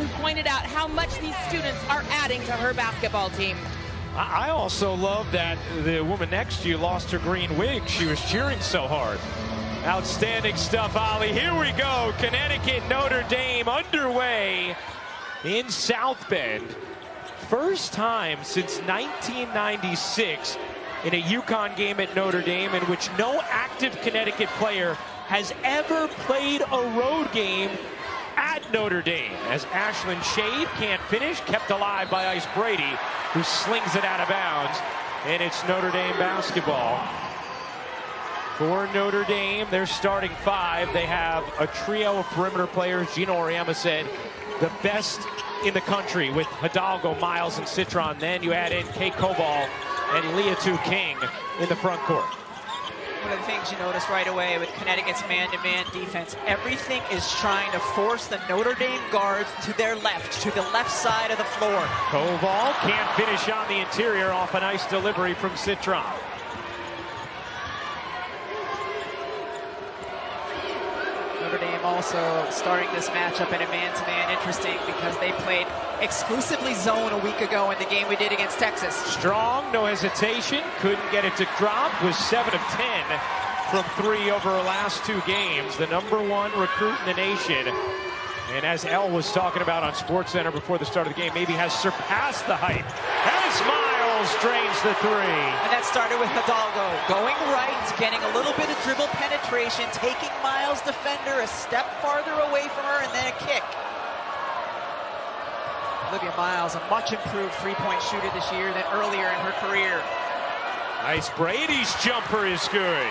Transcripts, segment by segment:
who pointed out how much these students are adding to her basketball team. I also love that the woman next to you lost her green wig. She was cheering so hard. Outstanding stuff, Ollie. Here we go. Connecticut, Notre Dame underway in South Bend. First time since 1996 in a UConn game at Notre Dame in which no active Connecticut player has ever played a road game at Notre Dame, as Ashlyn Shade can't finish, kept alive by Ice Brady, who slings it out of bounds, and it's Notre Dame basketball. For Notre Dame, their starting five, they have a trio of perimeter players. Gino Auriemma said the best in the country with Hidalgo, Miles, and Citron. Then you add in Kay Cobal and Leah Tu King in the front court. One of the things you notice right away with Connecticut's man-to-man defense, everything is trying to force the Notre Dame guards to their left, to the left side of the floor. Koval can't finish on the interior off a nice delivery from Citron. Notre Dame also starting this matchup in a man-to-man, interesting because they played exclusively zone a week ago in the game we did against Texas. Strong, no hesitation, couldn't get it to drop, was 7 of 10 from 3 over her last 2 games. The #1 recruit in the nation. And as Elle was talking about on SportsCenter before the start of the game, maybe has surpassed the hype as Miles drains the 3. And that started with Hidalgo going right, getting a little bit of dribble penetration, taking Miles' defender a step farther away from her, and then a kick. Olivia Miles, a much improved three-point shooter this year than earlier in her career. Ice Brady's jumper is good.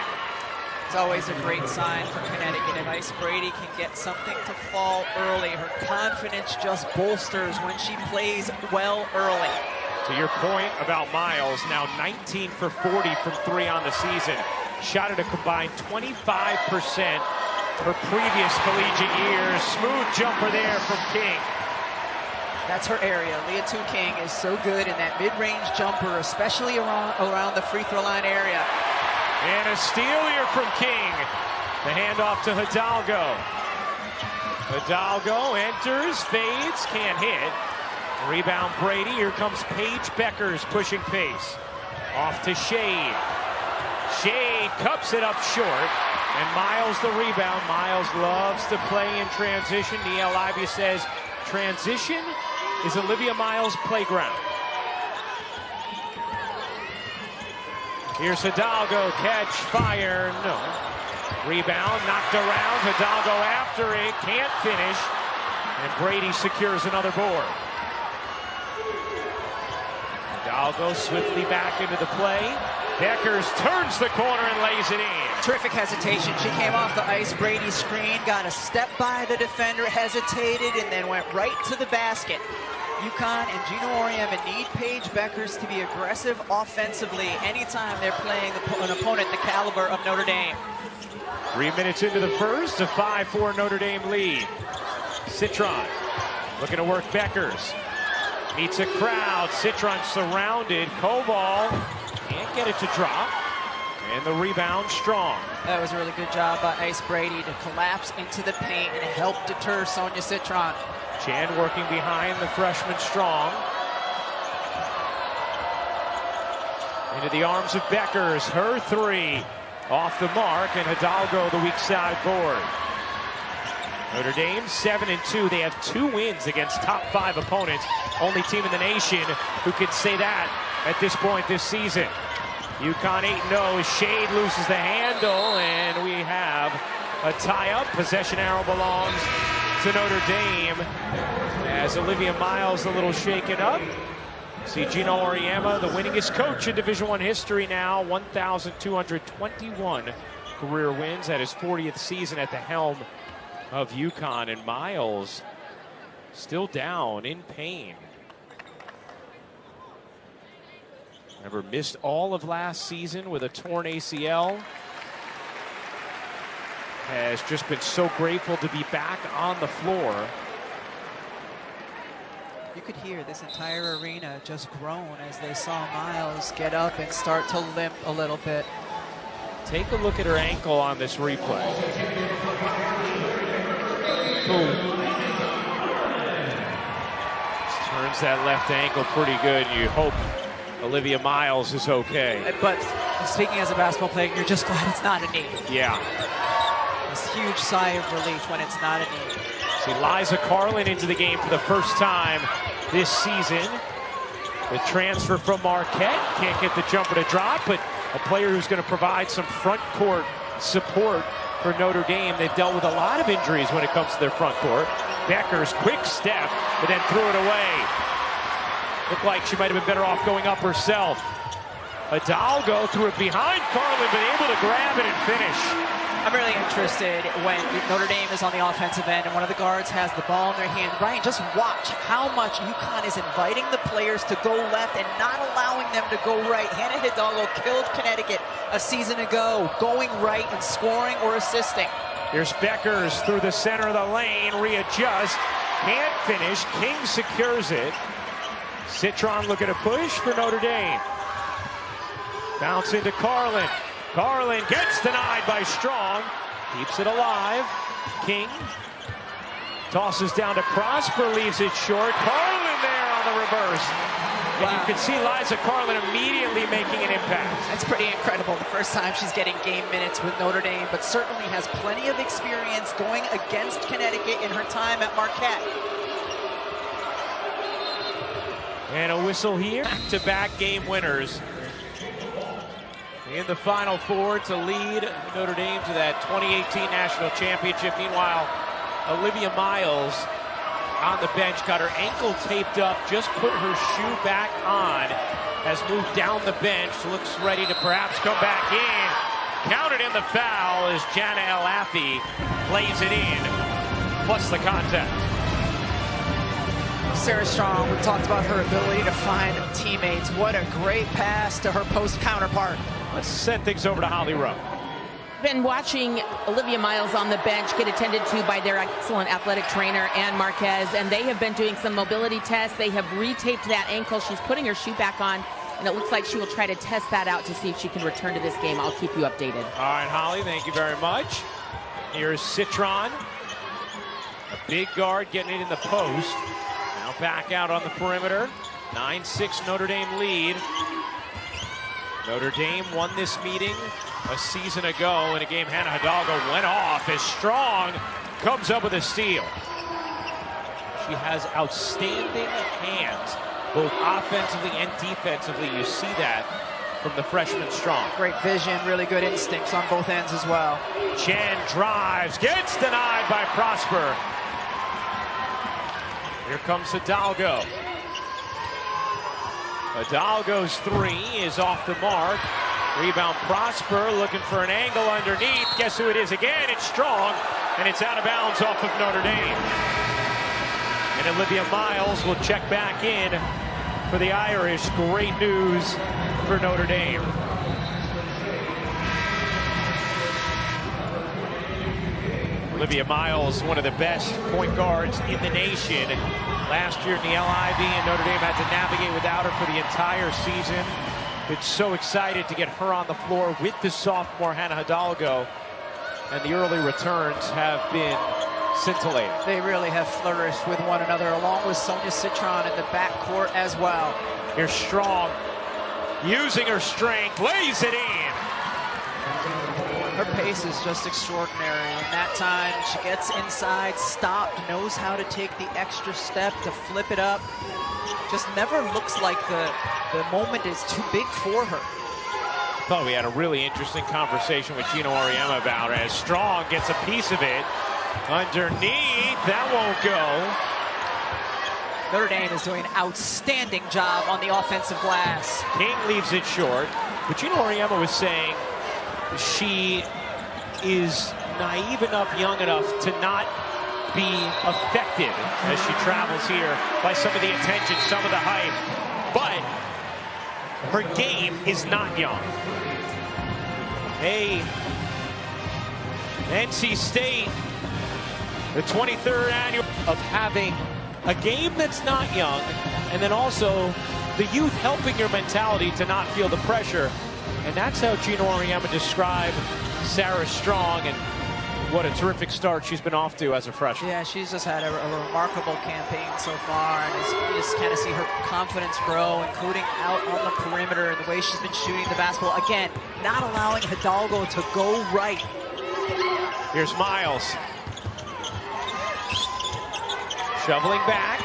It's always a great sign for Connecticut if Ice Brady can get something to fall early. Her confidence just bolsters when she plays well early. To your point about Miles, now 19 for 40 from 3 on the season. Shot at a combined 25% her previous collegiate years. Smooth jumper there from King. That's her area. Leah Tu King is so good in that mid-range jumper, especially around the free throw line area. And a steal here from King. The handoff to Hidalgo. Hidalgo enters, fades, can't hit. Rebound Brady. Here comes Paige Beckers pushing pace. Off to Shade. Shade cups it up short. And Miles the rebound. Miles loves to play in transition. Niele Ivey says transition is Olivia Miles' playground. Here's Hidalgo, catch, fire, no. Rebound, knocked around, Hidalgo after it, can't finish. And Brady secures another board. Hidalgo swiftly back into the play. Beckers turns the corner and lays it in. Terrific hesitation. She came off the Ice Brady screen, got a step by the defender, hesitated, and then went right to the basket. UConn and Gino Auriemma need Paige Beckers to be aggressive offensively anytime they're playing an opponent the caliber of Notre Dame. 3 minutes into the first, a 5-4 Notre Dame lead. Citron looking to work Beckers. Meets a crowd. Citron surrounded. Koval can't get it to drop. And the rebound strong. That was a really good job by Ice Brady to collapse into the paint and help deter Sonia Citron. Chan working behind the freshman Strong. Into the arms of Beckers. Her 3 off the mark, and Hidalgo the weak side board. Notre Dame 7-2. They have 2 wins against top 5 opponents. Only team in the nation who could say that at this point this season. UConn 8-0 as Shade loses the handle, and we have a tie-up. Possession arrow belongs to Notre Dame as Olivia Miles a little shaken up. See Gino Auriemma, the winningest coach in Division I history now, 1,221 career wins at his 40th season at the helm of UConn, and Miles still down in pain. Remember, missed all of last season with a torn ACL. Has just been so grateful to be back on the floor. You could hear this entire arena just groan as they saw Miles get up and start to limp a little bit. Take a look at her ankle on this replay. Boom. burns that left ankle pretty good. You hope Olivia Miles is okay. But speaking as a basketball player, you're just glad it's not a knee. Yeah. This huge sigh of relief when it's not a knee. See Liza Carlin into the game for the first time this season. The transfer from Marquette. Can't get the jumper to drop, but a player who's going to provide some front court support for Notre Dame. They've dealt with a lot of injuries when it comes to their front court. Becker's quick step, but then threw it away. Looked like she might have been better off going up herself. Hidalgo threw it behind Carlin, but able to grab it and finish. I'm really interested when Notre Dame is on the offensive end and one of the guards has the ball in their hand. Ryan, just watch how much UConn is inviting the players to go left and not allowing them to go right. Hannah Hidalgo killed Connecticut a season ago, going right and scoring or assisting. Here's Beckers through the center of the lane, readjust, can't finish. King secures it. Citron looking to push for Notre Dame. Bouncing to Carlin. Carlin gets denied by Strong. Keeps it alive. King tosses down to Prosper, leaves it short. Carlin there on the reverse. And wow. You can see Liza Carlin immediately making an impact. That's pretty incredible. The first time she's getting game minutes with Notre Dame, but certainly has plenty of experience going against Connecticut in her time at Marquette. And a whistle here. Back-to-back game winners in the Final Four to lead Notre Dame to that 2018 National Championship. Meanwhile, Olivia Miles on the bench got her ankle taped up, just put her shoe back on, has moved down the bench, looks ready to perhaps come back in. Counted in the foul as Jana El-Afi plays it in, plus the contact. Sarah Strong, we talked about her ability to find teammates. What a great pass to her post counterpart. Let's send things over to Holly Rowe. Been watching Olivia Miles on the bench get attended to by their excellent athletic trainer, Ann Marquez, and they have been doing some mobility tests. They have retaped that ankle. She's putting her shoe back on, and it looks like she will try to test that out to see if she can return to this game. I'll keep you updated. All right, Holly, thank you very much. Here's Citron. A big guard getting it in the post. Now back out on the perimeter. 9-6 Notre Dame lead. Notre Dame won this meeting a season ago in a game Hannah Hidalgo went off as Strong comes up with a steal. She has outstanding hands, both offensively and defensively. You see that from the freshman Strong. Great vision, really good instincts on both ends as well. Chen drives, gets denied by Prosper. Here comes Hidalgo. Hidalgo's three is off the mark. Rebound Prosper looking for an angle underneath. Guess who it is again? It's Strong, and it's out of bounds off of Notre Dame. And Olivia Miles will check back in for the Irish. Great news for Notre Dame. Olivia Miles, one of the best point guards in the nation. Last year in the LIV, and Notre Dame had to navigate without her for the entire season. But so excited to get her on the floor with the sophomore Hannah Hidalgo. And the early returns have been scintillating. They really have flourished with one another, along with Sonia Citron in the backcourt as well. Here's Strong, using her strength, lays it in. Her pace is just extraordinary. And that time, she gets inside, stopped, knows how to take the extra step to flip it up. Just never looks like the moment is too big for her. I thought we had a really interesting conversation with Gino Auriemma about it. As Strong gets a piece of it underneath, that won't go. Notre Dame is doing an outstanding job on the offensive glass. King leaves it short, but Gino Auriemma was saying she is naive enough, young enough to not be affected as she travels here by some of the attention, some of the hype. But her game is not young. Hey, NC State, the 23rd annual of having a game that's not young, and then also the youth helping your mentality to not feel the pressure. And that's how Gino Auriemma described Sarah Strong. And what a terrific start she's been off to as a freshman. Yeah, she's just had a remarkable campaign so far, and you just kind of see her confidence grow, including out on the perimeter and the way she's been shooting the basketball. Again, not allowing Hidalgo to go right. Here's Miles. Shoveling back.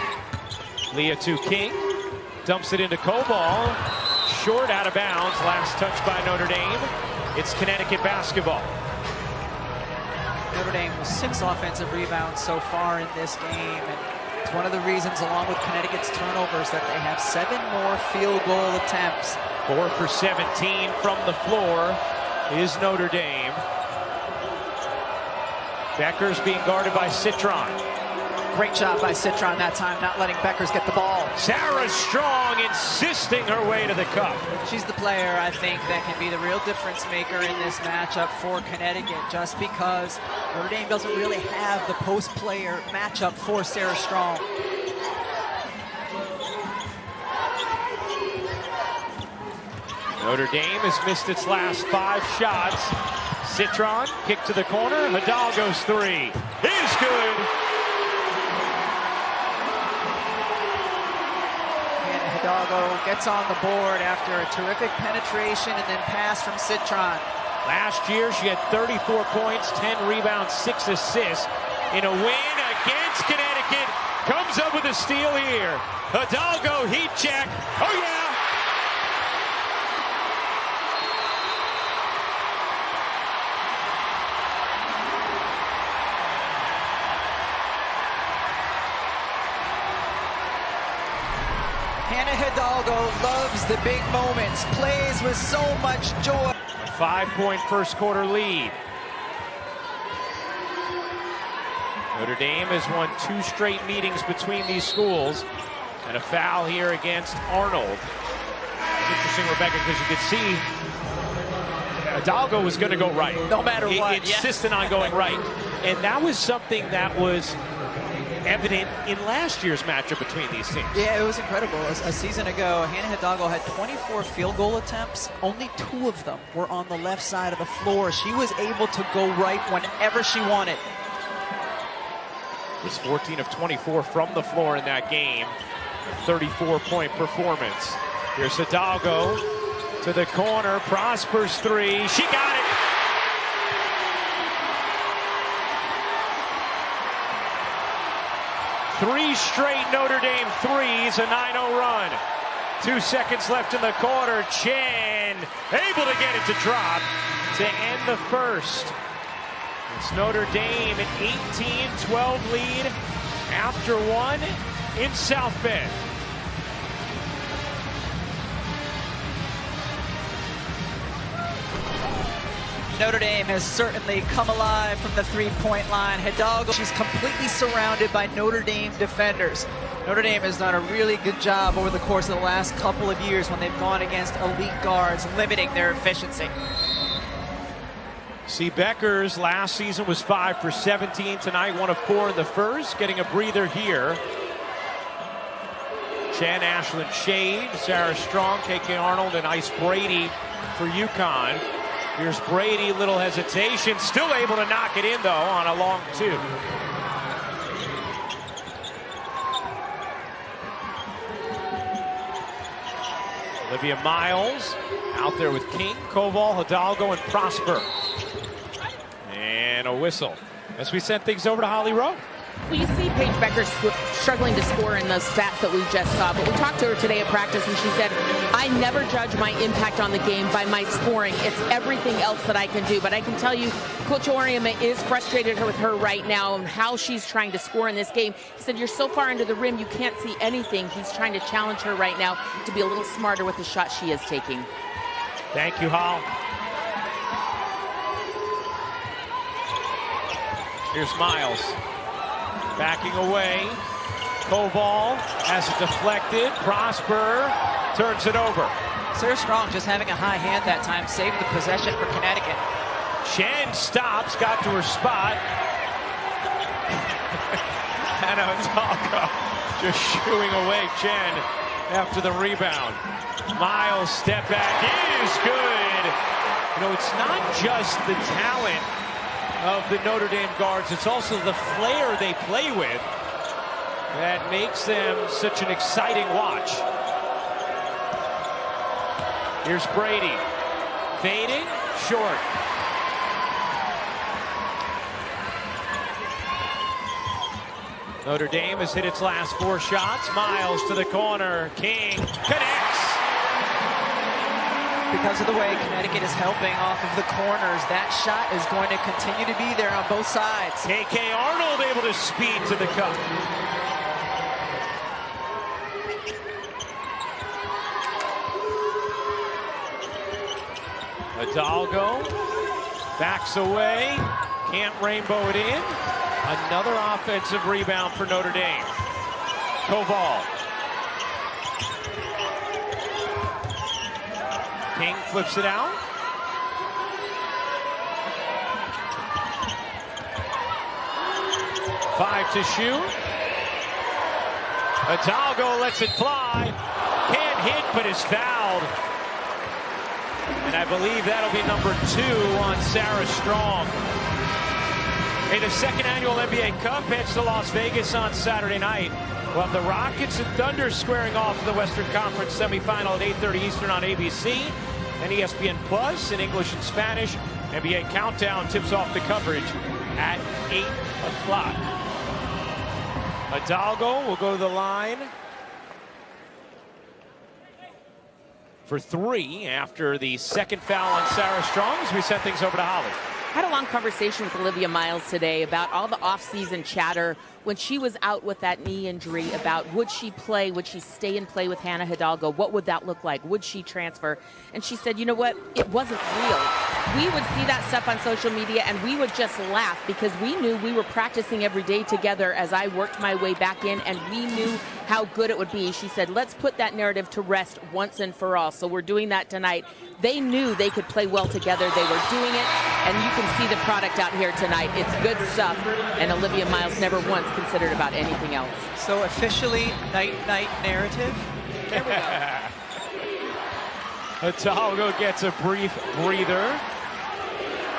Leah to King. Dumps it into Koval. Short, out of bounds. Last touch by Notre Dame. It's Connecticut basketball. Notre Dame with 6 offensive rebounds so far in this game, and it's one of the reasons, along with Connecticut's turnovers, that they have 7 more field goal attempts. 4 for 17 from the floor is Notre Dame. Beckers being guarded by Citron. Great job by Citron that time, not letting Beckers get the ball. Sarah Strong insisting her way to the cup. She's the player, I think, that can be the real difference maker in this matchup for Connecticut, just because Notre Dame doesn't really have the post player matchup for Sarah Strong. Notre Dame has missed its last 5 shots. Citron, kick to the corner. Hidalgo's 3 is good. Hidalgo gets on the board after a terrific penetration and then pass from Citron. Last year, she had 34 points, 10 rebounds, 6 assists in a win against Connecticut. Comes up with a steal here. Hidalgo, heat check. Oh, yeah. Hannah Hidalgo loves the big moments, plays with so much joy. A 5-point first quarter lead. Notre Dame has won 2 straight meetings between these schools, and a foul here against Arnold. It's interesting, Rebecca, because you could see Hidalgo was going to go right. No matter what. Insistent on going right. And that was something that was evident in last year's matchup between these teams. Yeah, it was incredible. A season ago, Hannah Hidalgo had 24 field goal attempts. Only 2 of them were on the left side of the floor. She was able to go right whenever she wanted. It was 14 of 24 from the floor in that game. 34-point performance. Here's Hidalgo to the corner. Prosper's 3. She got it. Three straight Notre Dame threes, a 9-0 run. 2 seconds left in the quarter. Chen able to get it to drop to end the first. It's Notre Dame an 18-12 lead after 1 in South Bend. Notre Dame has certainly come alive from the 3-point line. Hidalgo, she's completely surrounded by Notre Dame defenders. Notre Dame has done a really good job over the course of the last couple of years when they've gone against elite guards, limiting their efficiency. See, Beckers last season was 5 for 17. Tonight, 1 of 4 in the first. Getting a breather here. Chen, Ashland Shade, Sarah Strong, KK Arnold, and Ice Brady for UConn. Here's Brady, little hesitation, still able to knock it in though on a long 2. Olivia Miles out there with King, Koval, Hidalgo, and Prosper. And a whistle as we send things over to Holly Rowe. Well, you see Paige Becker struggling to score in those stats that we just saw, but we talked to her today at practice and she said, I never judge my impact on the game by my scoring. It's everything else that I can do. But I can tell you, Coach Oriama is frustrated with her right now and how she's trying to score in this game. He said, you're so far under the rim, you can't see anything. He's trying to challenge her right now to be a little smarter with the shot she is taking. Thank you, Hall. Here's Miles. Backing away. Koval has it deflected. Prosper turns it over. Sarah Strong just having a high hand that time, saved the possession for Connecticut. Chen stops, got to her spot. And Hidalgo just shooing away Chen after the rebound. Miles step back is good. You know, it's not just the talent of the Notre Dame guards. It's also the flair they play with that makes them such an exciting watch. Here's Brady. Fading, short. Notre Dame has hit its last 4 shots. Miles to the corner. King connects. Because of the way Connecticut is helping off of the corners, that shot is going to continue to be there on both sides. KK Arnold able to speed to the cup. Hidalgo backs away, can't rainbow it in. Another offensive rebound for Notre Dame. Koval. King flips it out. Five to shoot. Hidalgo lets it fly. Can't hit, but is fouled. And I believe that'll be number 2 on Sarah Strong. In the second annual NBA Cup heads to Las Vegas on Saturday night. We'll have the Rockets and Thunder squaring off in the Western Conference semifinal at 8:30 Eastern on ABC and ESPN Plus in English and Spanish. NBA Countdown tips off the coverage at 8 o'clock. Hidalgo will go to the line for 3 after the second foul on Sarah Strong as we send things over to Holly. I had a long conversation with Olivia Miles today about all the off-season chatter when she was out with that knee injury about would she play, would she stay and play with Hannah Hidalgo, what would that look like, would she transfer? And she said, you know what, it wasn't real. We would see that stuff on social media and we would just laugh because we knew we were practicing every day together as I worked my way back in and we knew how good it would be. She said, let's put that narrative to rest once and for all. So we're doing that tonight. They knew they could play well together. They were doing it, and you can see the product out here tonight. It's good stuff, and Olivia Miles never once considered about anything else. So officially, night-night narrative. There we go. Hidalgo gets a brief breather.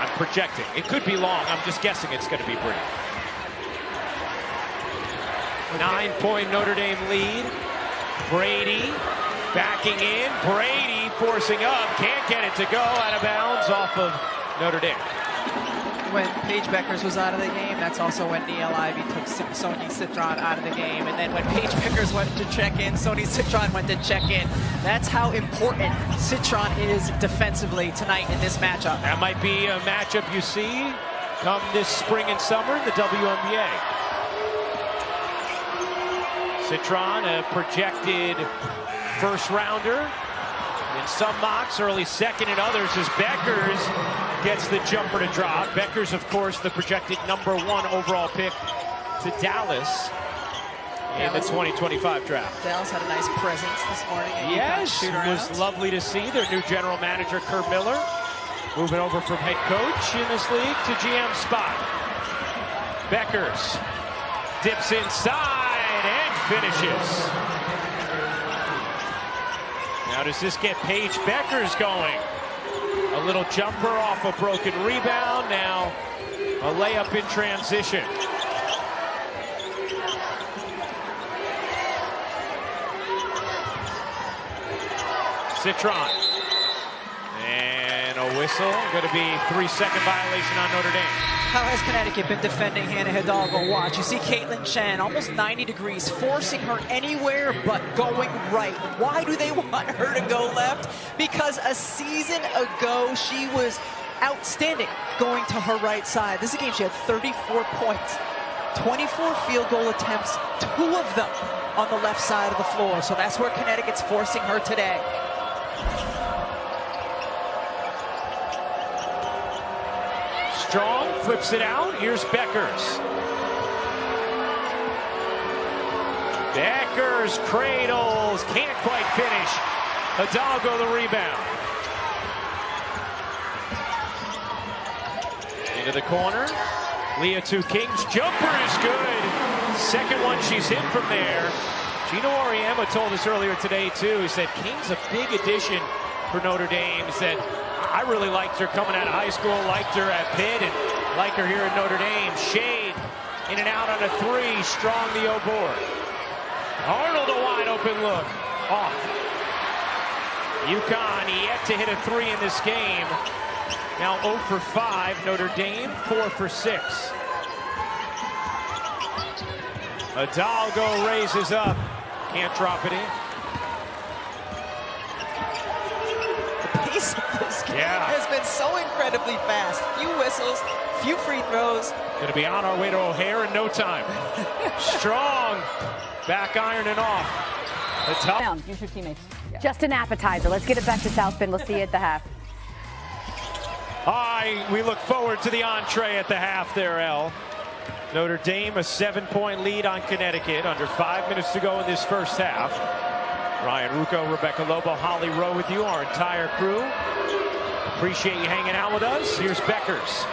I'm projecting. It could be long. I'm just guessing it's going to be brief. 9-point Notre Dame lead. Brady backing in. Brady forcing up. Can't get it to go. Out of bounds off of Notre Dame. When Paige Beckers was out of the game, that's also when Niele Ivey took Sonia Citron out of the game. And then when Paige Beckers went to check in, Sonia Citron went to check in. That's how important Citron is defensively tonight in this matchup. That might be a matchup you see come this spring and summer in the WNBA. Citron, a projected first rounder. In some mocks, early second in others as Beckers gets the jumper to drop. Beckers, of course, the projected #1 overall pick to Dallas in the 2025 draft. Dallas had a nice presence this morning. Yes, it was lovely to see their new general manager, Kurt Miller, moving over from head coach in this league to GM spot. Beckers dips inside and finishes. Now does this get Paige Beckers going? A little jumper off a broken rebound. Now a layup in transition. Citron. And a whistle. Going to be 3-second violation on Notre Dame. How has Connecticut been defending Hannah Hidalgo? Watch, you see Caitlin Chen, almost 90 degrees, forcing her anywhere but going right. Why do they want her to go left? Because a season ago, she was outstanding going to her right side. This is a game she had 34 points, 24 field goal attempts, 2 of them on the left side of the floor. So that's where Connecticut's forcing her today. Strong flips it out. Here's Beckers. Beckers cradles. Can't quite finish. Hidalgo the rebound. Into the corner. Leah to King's jumper is good. Second one she's hit from there. Gino Auriemma told us earlier today too. He said King's a big addition for Notre Dame. He said I really liked her coming out of high school, liked her at Pitt, and Like her here at Notre Dame. Shade in and out on a three. Strong the O board. Arnold a wide open look. Off. UConn yet to hit a three in this game. Now 0 for 5. Notre Dame 4 for 6. Hidalgo raises up. Can't drop it in. The pace of this game has been so incredibly fast. Few whistles, few free throws. Going to be on our way to O'Hare in no time. Strong. Back iron and off. Down. Use your teammates. Just an appetizer. Let's get it back to South Bend. We'll see you at the half. We look forward to the entree at the half there, El. Notre Dame a 7-point lead on Connecticut. Under 5 minutes to go in this first half. Ryan Rucco, Rebecca Lobo, Holly Rowe with you, our entire crew. Appreciate you hanging out with us. Here's Beckers.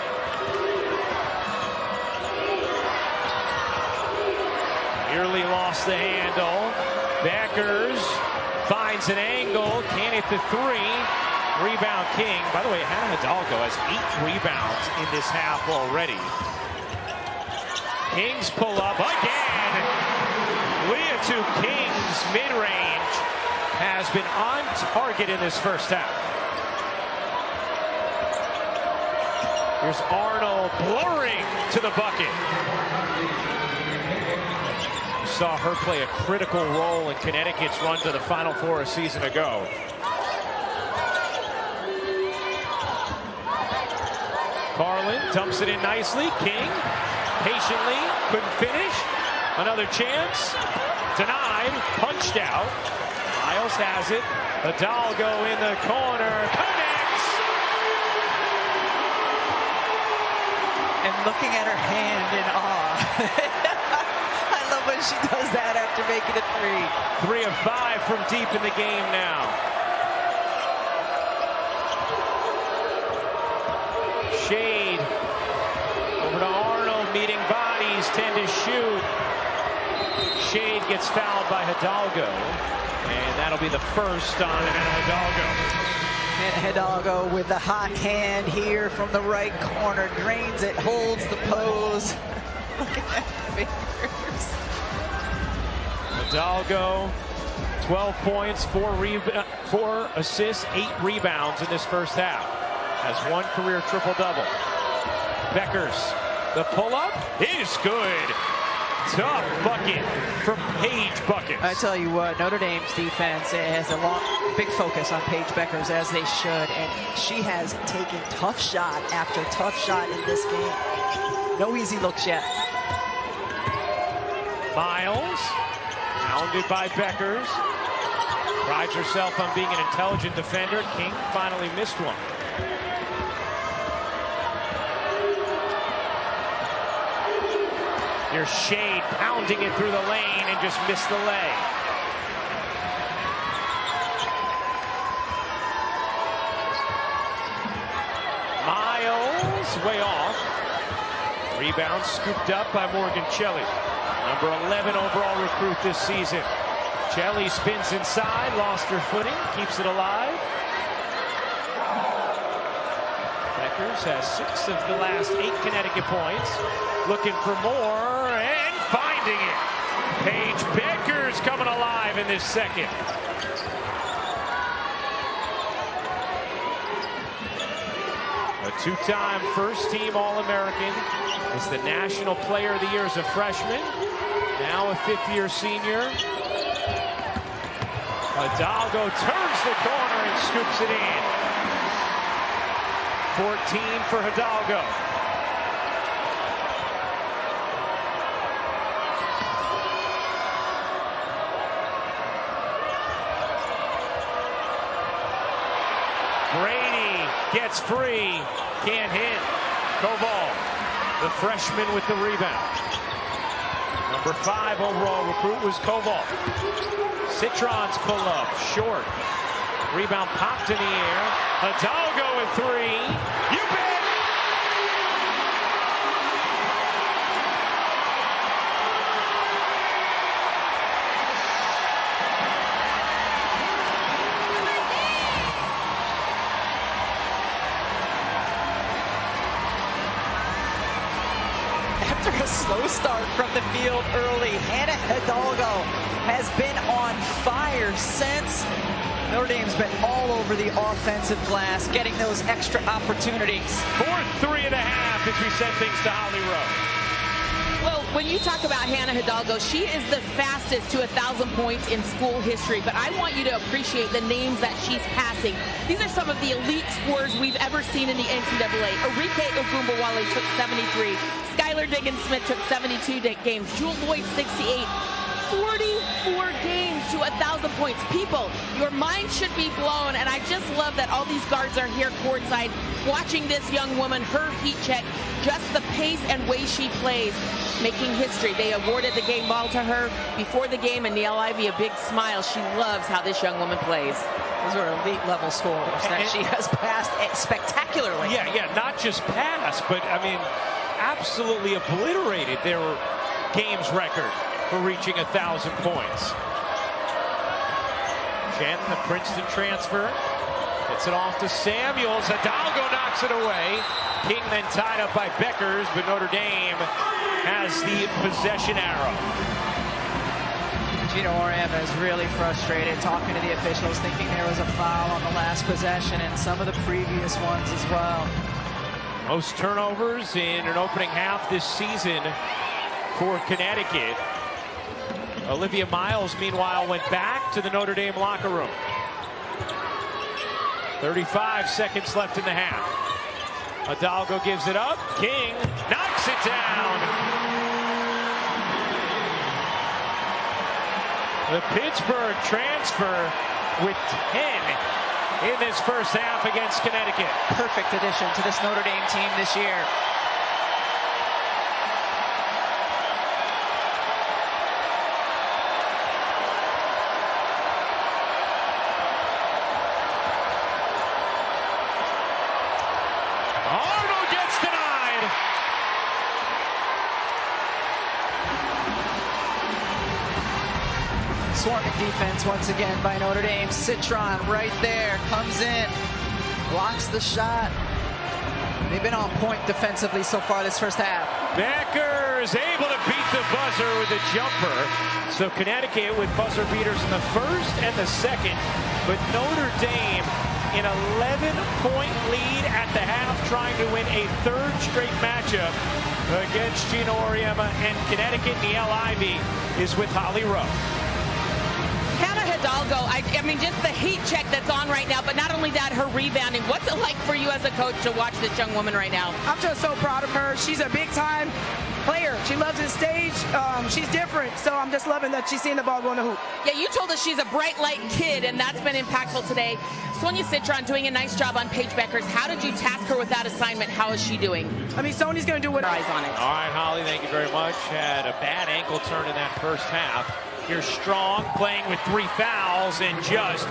Nearly lost the handle. Beckers finds an angle, can't hit the three. Rebound King. By the way, Hannah Hidalgo has 8 rebounds in this half already. Kings pull up again. Leah to Kings mid-range has been on target in this first half. Here's Arnold blurring to the bucket. We saw her play a critical role in Connecticut's run to the Final Four a season ago. Carlin dumps it in nicely. King patiently couldn't finish. Another chance. Denied. Punched out. Miles has it. Hidalgo in the corner. Connects! And looking at her hand in awe. I love when she does that after making a three. 3 of 5 from deep in the game now. Shade over to Arnold, meeting bodies, 10 to shoot. Shade gets fouled by Hidalgo, and that'll be the first on Hidalgo. And Hidalgo with the hot hand here from the right corner, drains it, holds the pose. Look at that fingers. Hidalgo, 12 points, 4 assists, 8 rebounds in this first half. Has 1 career triple-double. Beckers, the pull-up is good. Tough bucket from Paige Buckets. I tell you what, Notre Dame's defense has a big focus on Paige Beckers, as they should, and she has taken tough shot after tough shot in this game. No easy looks yet. Miles, pounded by Beckers. Prides herself on being an intelligent defender. King finally missed one. Here's Shade pounding it through the lane and just missed the lay. Miles way off. Rebound scooped up by Morgan Shelley. Number 11 overall recruit this season. Shelley spins inside, lost her footing, keeps it alive. Beckers has 6 of the last 8 Connecticut points. Looking for more and finding it. Paige Beckers coming alive in this second. A 2-time first-team All-American. Is the National Player of the Year as a freshman. Now a 5th-year senior. Hidalgo turns the corner and scoops it in. 14 for Hidalgo. Brady gets free, can't hit. Koval, the freshman with the rebound. Number 5 overall recruit was Koval. Citron's pull up, short. Rebound popped in the air. Hidalgo with 3. You bet! slow start from the field early. Hannah Hidalgo has been on fire since. Notre Dame's been all over the offensive glass, getting those extra opportunities. 4-3 and a half as we send things to Holly Rowe. Well, when you talk about Hannah Hidalgo, she is the fastest to 1,000 points in school history, but I want you to appreciate the names that she's passing. These are some of the elite scores we've ever seen in the NCAA. Arike Ogunbowale took 73. Skylar Diggins-Smith took 72 games. Jewel Lloyd, 68. 44 games to 1,000 points. People, your mind should be blown, and I just love that all these guards are here courtside watching this young woman, her heat check, just the pace and way she plays, making history. They awarded the game ball to her before the game, and Niele Ivey, a big smile. She loves how this young woman plays. Those are elite level scores that she has passed spectacularly. Yeah, not just passed, but I mean, absolutely obliterated their games record for reaching 1,000 points. Jen, the Princeton transfer, gets it off to Samuels. Hidalgo knocks it away. King then tied up by Beckers, but Notre Dame has the possession arrow. Gino Auriemma is really frustrated, talking to the officials, thinking there was a foul on the last possession and some of the previous ones as well. Most turnovers in an opening half this season for Connecticut. Olivia Miles, meanwhile, went back to the Notre Dame locker room. 35 seconds left in the half. Hidalgo gives it up. King knocks it down. The Pittsburgh transfer with 10 in this first half against Connecticut. Perfect addition to this Notre Dame team this year. Arnold gets denied. Swarming defense once again by Notre Dame. Citron right there, comes in, blocks the shot. They've been on point defensively so far this first half. Beckers able to beat the buzzer with a jumper. So Connecticut with buzzer beaters in the first and the second, but Notre Dame in 11-point lead at the half, trying to win a third straight matchup against Gino Auriemma, and Connecticut. Niele Ivey is with Holly Rowe. Hannah Hidalgo, I mean, just the heat check that's on right now, but not only that, her rebounding. What's it like for you as a coach to watch this young woman right now? I'm just so proud of her. She's a big-time player. She loves this stage. She's different, so I'm just loving that she's seeing the ball go in the hoop. Yeah, you told us she's a bright light kid, and that's been impactful today. Sonia Citron doing a nice job on Paige Beckers. How did you task her with that assignment? How is she doing? I mean, Sony's going to do what Eyes on it. All right, Holly, thank you very much. Had a bad ankle turn in that first half. Here's Strong playing with 3 fouls and just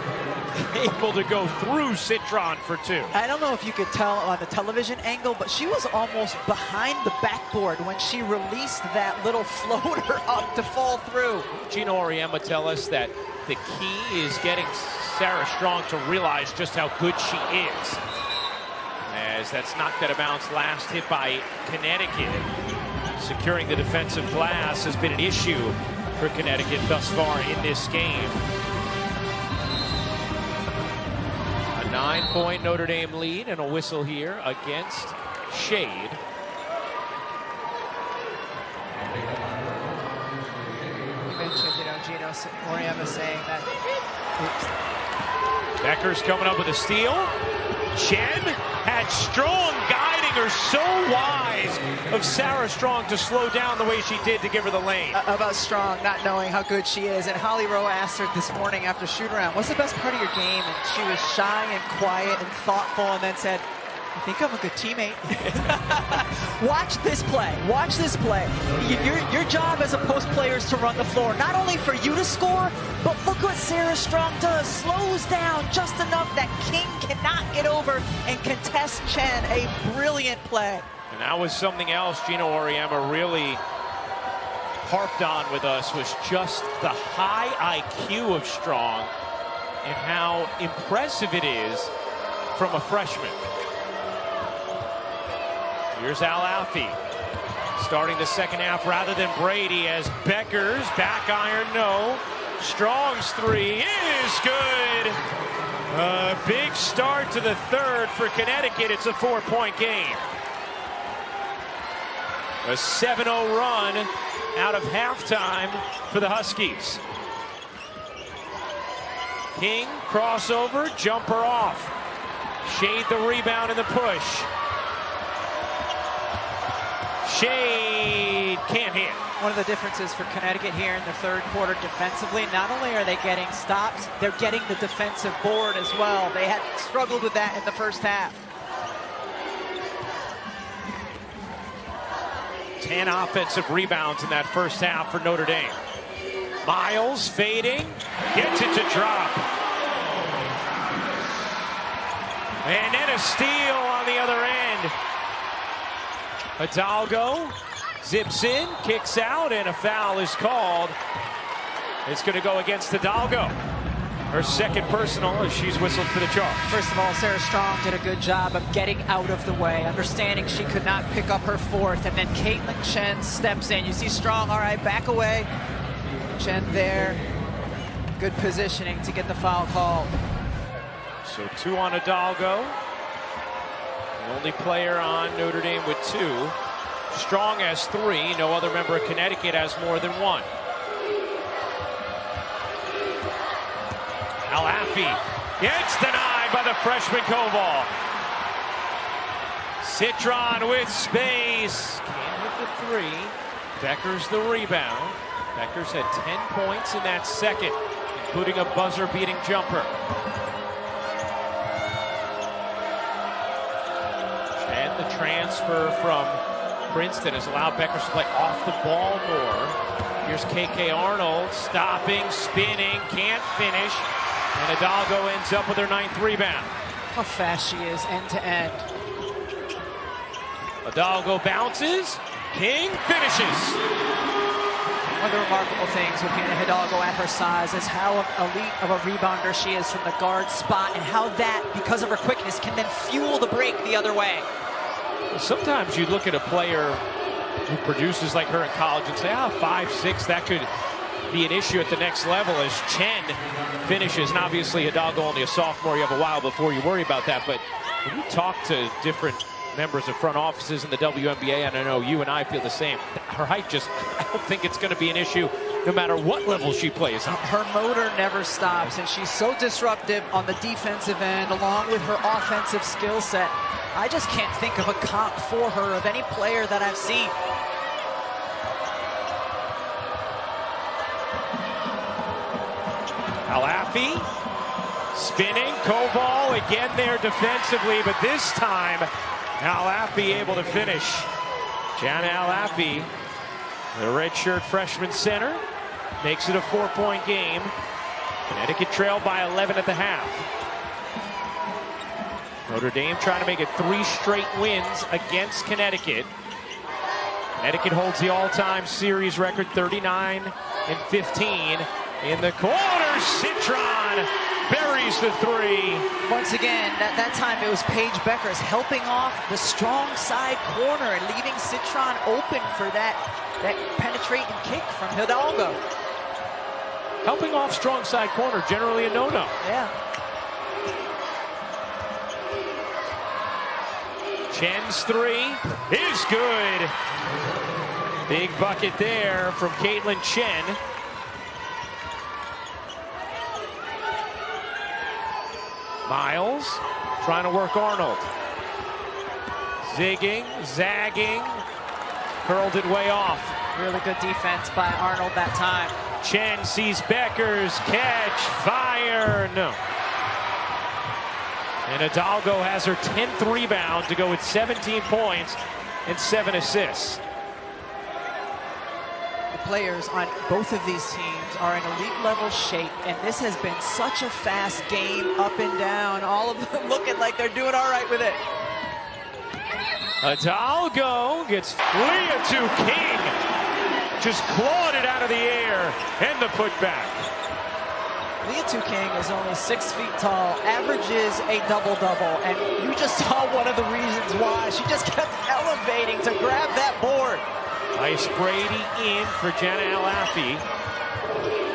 able to go through Citron for 2. I don't know if you could tell on the television angle, but she was almost behind the backboard when she released that little floater up to fall through. Gino Auriemma tell us that the key is getting Sarah Strong to realize just how good she is. As that's knocked out of bounds, last hit by Connecticut. Securing the defensive glass has been an issue for Connecticut thus far in this game. A 9-point Notre Dame lead and a whistle here against Shade. You mentioned, Gino Auriemma saying that. Oops. Beckers coming up with a steal. Jen had Strong guiding her, so wise of Sarah Strong to slow down the way she did to give her the lane. About Strong not knowing how good she is, and Holly Rowe asked her this morning after shoot-around, what's the best part of your game? And she was shy and quiet and thoughtful, and then said, I think I'm a good teammate. Watch this play. Watch this play. Your job as a post player is to run the floor, not only for you to score, but look what Sarah Strong does. Slows down just enough that King cannot get over and contest Chen. A brilliant play. And that was something else Gino Auriemma really harped on with us, was just the high IQ of Strong and how impressive it is from a freshman. Here's Al Alfie. Starting the second half rather than Brady as Becker's back iron, no. Strong's three is good. A big start to the third for Connecticut. It's a 4-point game. A 7-0 run out of halftime for the Huskies. King, crossover, jumper off. Shade the rebound and the push. Shade can't hit. One of the differences for Connecticut here in the third quarter defensively, not only are they getting stops, they're getting the defensive board as well. They had struggled with that in the first half. 10 offensive rebounds in that first half for Notre Dame. Miles fading, gets it to drop. And then a steal on the other end. Hidalgo zips in, kicks out, and a foul is called. It's going to go against Hidalgo. Her second personal as she's whistled for the charge. First of all, Sarah Strong did a good job of getting out of the way, understanding she could not pick up her fourth, and then Caitlin Chen steps in. You see Strong, all right, back away. Chen there, good positioning to get the foul called. So 2 on Hidalgo. The only player on Notre Dame with 2. Strong has 3. No other member of Connecticut has more than 1. Alafi gets denied by the freshman Koval. Citron with space. Can't hit the 3. Becker's the rebound. Becker's had 10 points in that second, including a buzzer-beating jumper. And the transfer from Princeton has allowed Beckers to play off the ball more. Here's KK Arnold stopping, spinning, can't finish. And Hidalgo ends up with her 9th rebound. How fast she is end to end. Hidalgo bounces. King finishes. One of the remarkable things with Hidalgo at her size is how elite of a rebounder she is from the guard spot, and how that, because of her quickness, can then fuel the break the other way. Sometimes you look at a player who produces like her in college and say, 5'6", that could be an issue at the next level as Chen finishes. And obviously Hidalgo only a sophomore, you have a while before you worry about that. But when you talk to different members of front offices in the WNBA, and I know you and I feel the same, her height just, I don't think it's going to be an issue no matter what level she plays on. Her motor never stops, and she's so disruptive on the defensive end along with her offensive skill set. I just can't think of a comp for her of any player that I've seen. Alafi spinning, Koval again there defensively, but this time Alafi able to finish. Jana Alafi, the redshirt freshman center, makes it a 4-point game. Connecticut trailed by 11 at the half. Notre Dame trying to make it 3 straight wins against Connecticut. Connecticut holds the all-time series record 39-15. In the corner, Citron buries the 3. Once again, that time it was Paige Beckers helping off the strong side corner and leaving Citron open for that penetrating kick from Hidalgo. Helping off strong side corner, generally a no-no. Yeah. Chen's 3 is good. Big bucket there from Caitlin Chen. Miles trying to work Arnold. Zigging, zagging, curled it way off. Really good defense by Arnold that time. Chen sees Becker's catch, fire, no. And Hidalgo has her 10th rebound to go with 17 points and 7 assists. The players on both of these teams are in elite level shape, and this has been such a fast game, up and down, all of them looking like they're doing all right with it. Hidalgo gets Leah to King. Just clawed it out of the air, and the putback. Leah King is only 6 feet tall, averages a double-double, and you just saw one of the reasons why. She just kept elevating to grab that board. Ice Brady in for Jenna Alafi.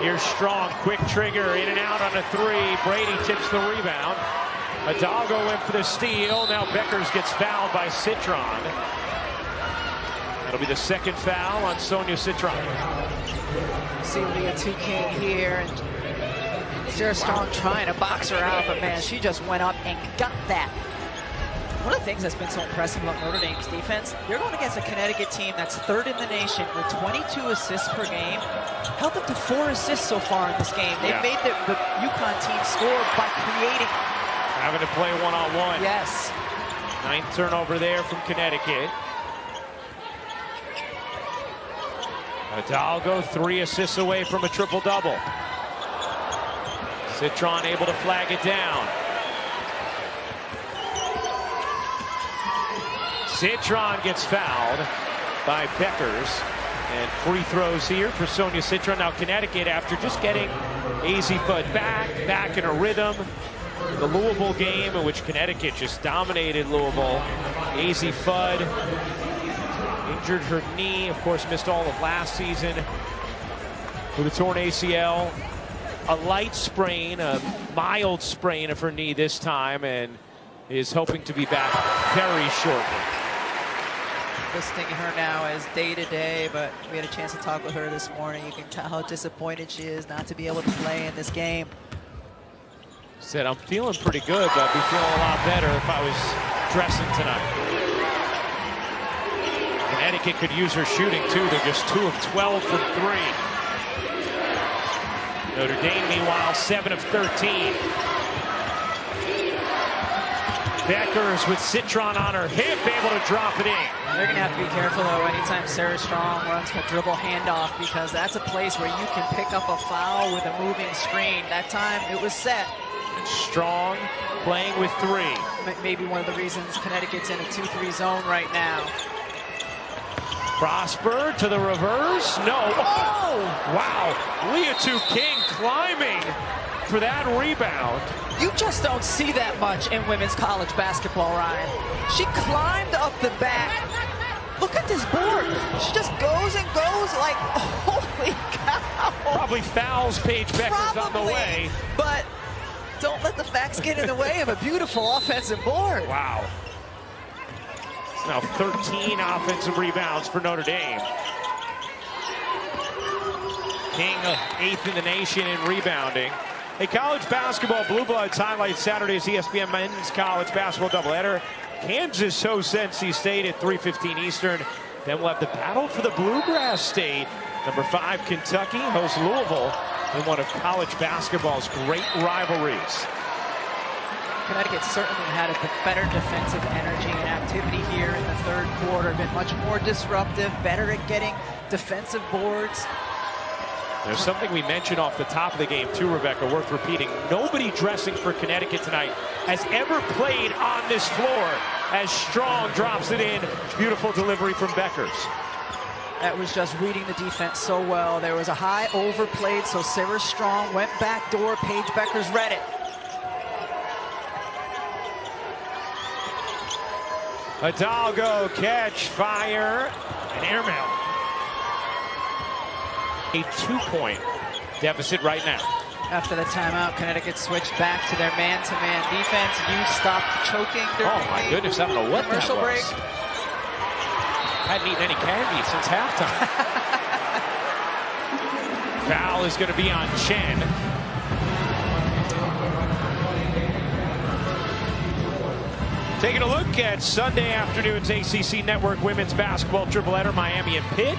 Here's Strong, quick trigger, in and out on a three. Brady tips the rebound. Hidalgo went for the steal. Now Beckers gets fouled by Citron. That'll be the second foul on Sonia Citron. See Leah King here, and Sarah Strong trying to box her out, but man, she just went up and got that. One of the things that's been so impressive about Notre Dame's defense, they're going against a Connecticut team that's third in the nation with 22 assists per game. Held up to 4 assists so far in this game. They've made the UConn team score by creating. Having to play one-on-one. Yes. 9th turnover there from Connecticut. Hidalgo 3 assists away from a triple-double. Citron able to flag it down. Citron gets fouled by Beckers. And free throws here for Sonia Citron. Now Connecticut, after just getting AZ Fudd back in a rhythm. The Louisville game in which Connecticut just dominated Louisville. AZ Fudd injured her knee, of course missed all of last season with a torn ACL. A light sprain, a mild sprain of her knee this time, and is hoping to be back very shortly. Listing her now as day-to-day, but we had a chance to talk with her this morning. You can tell how disappointed she is not to be able to play in this game. Said, I'm feeling pretty good, but I'd be feeling a lot better if I was dressing tonight. Connecticut could use her shooting too. They're just 2 of 12 from 3. Notre Dame, meanwhile, 7 of 13. Beckers with Citron on her hip, able to drop it in. They're going to have to be careful, though, anytime Sarah Strong runs a dribble handoff, because that's a place where you can pick up a foul with a moving screen. That time, it was set. And Strong playing with 3. Maybe one of the reasons Connecticut's in a 2-3 zone right now. Prosper to the reverse. No. Oh! Wow. Leah King climbing for that rebound. You just don't see that much in women's college basketball, Ryan. She climbed up the back. Look at this board. She just goes and goes like, holy cow. Probably fouls Paige Beckers on the way. But don't let the facts get in the way of a beautiful offensive board. Wow. It's now 13 offensive rebounds for Notre Dame. King 8th in the nation in rebounding. A college basketball Blue Bloods highlights Saturday's ESPN men's college basketball doubleheader. Kansas hosts NC State at 3:15 Eastern. Then we'll have the battle for the Bluegrass State. Number 5 Kentucky hosts Louisville in one of college basketball's great rivalries. Connecticut certainly had a better defensive energy and activity here in the third quarter. Been much more disruptive, better at getting defensive boards. There's something we mentioned off the top of the game too, Rebecca, worth repeating. Nobody dressing for Connecticut tonight has ever played on this floor as Strong drops it in. Beautiful delivery from Beckers. That was just reading the defense so well. There was a high overplayed, so Sarah Strong went back door. Paige Beckers read it. Hidalgo catch, fire, and airmail. A 2-point deficit right now. After the timeout, Connecticut switched back to their man-to-man defense. You stopped choking during oh my goodness, I don't know what commercial that was. break. Hadn't eaten any candy since halftime. Foul is going to be on Chen. Taking a look at Sunday afternoon's ACC Network Women's Basketball Tripleheader, Miami and Pitt.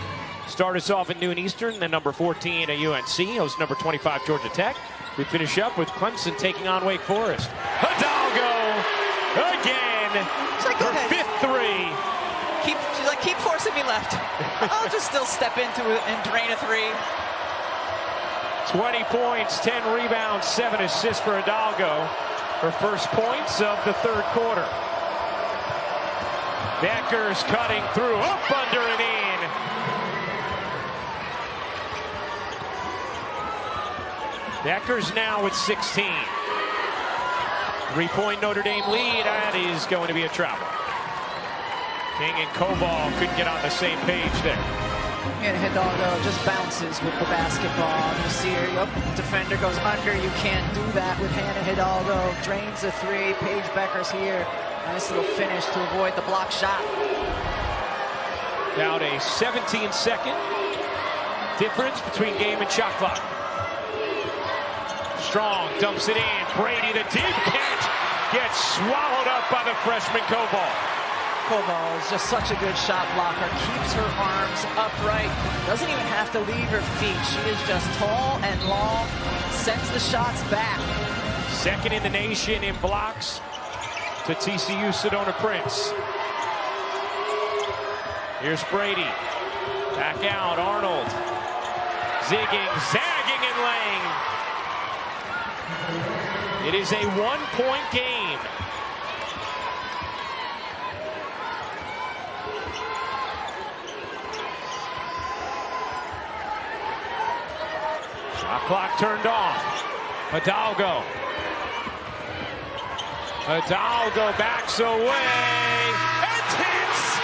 Start us off at noon Eastern, then number 14 at UNC, hosts number 25 Georgia Tech. We finish up with Clemson taking on Wake Forest. Hidalgo again, her 5th 3. She's like, keep forcing me left. I'll just still step into it and drain a 3. 20 points, 10 rebounds, 7 assists for Hidalgo. Her first points of the third quarter. Beckers cutting through, up, under, and in. Beckers now with 16. 3-point Notre Dame lead. That is going to be a travel. King and Koval couldn't get on the same page there. And Hidalgo just bounces with the basketball. You see her, yep, defender goes under. You can't do that with Hannah Hidalgo. Drains the three. Paige Becker's here. Nice little finish to avoid the block shot. Down a 17-second difference between game and shot clock. Strong dumps it in. Brady, the deep catch, gets swallowed up by the freshman Koval. Koval is just such a good shot blocker. Keeps her arms upright. Doesn't even have to leave her feet. She is just tall and long. Sends the shots back. Second in the nation in blocks to TCU Sedona Prince. Here's Brady. Back out, Arnold. Zigging, zagging, and laying. It is a one-point game. Shot clock turned off. Hidalgo. Hidalgo backs away and hits.